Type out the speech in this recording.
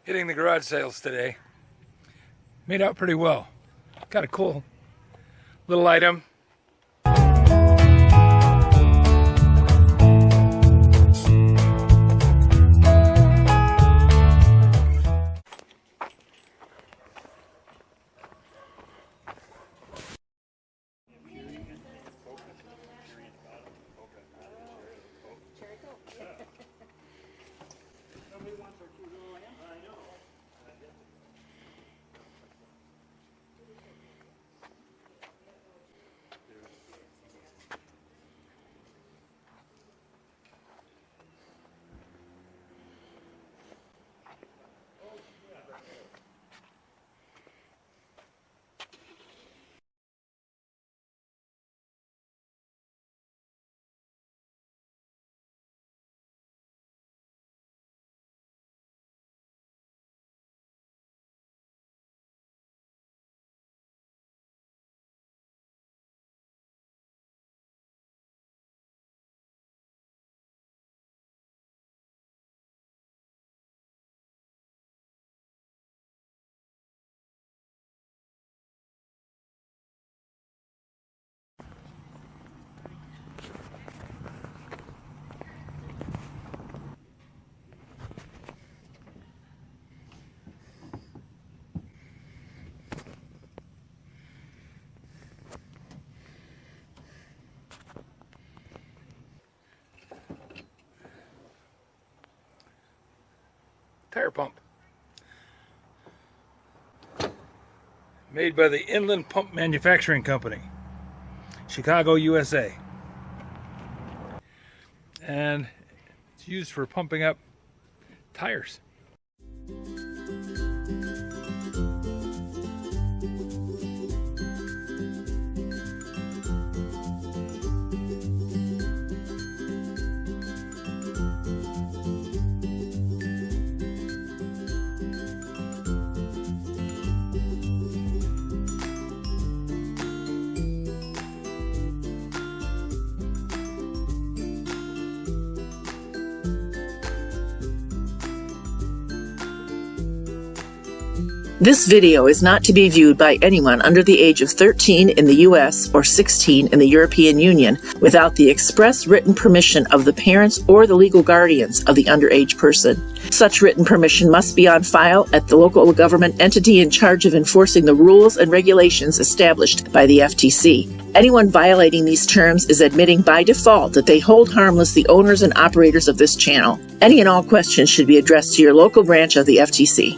Hitting the garage sales today. Made out pretty well. Kind of cool little item. Tire pump. Made by the Inland Pump Manufacturing Company, Chicago, USA. And it's used for pumping up tires. This video is not to be viewed by anyone under the age of 13 in the U.S. or 16 in the European Union without the express written permission of the parents or the legal guardians of the underage person. Such written permission must be on file at the local government entity in charge of enforcing the rules and regulations established by the FTC. Anyone violating these terms is admitting by default that they hold harmless the owners and operators of this channel. Any and all questions should be addressed to your local branch of the FTC.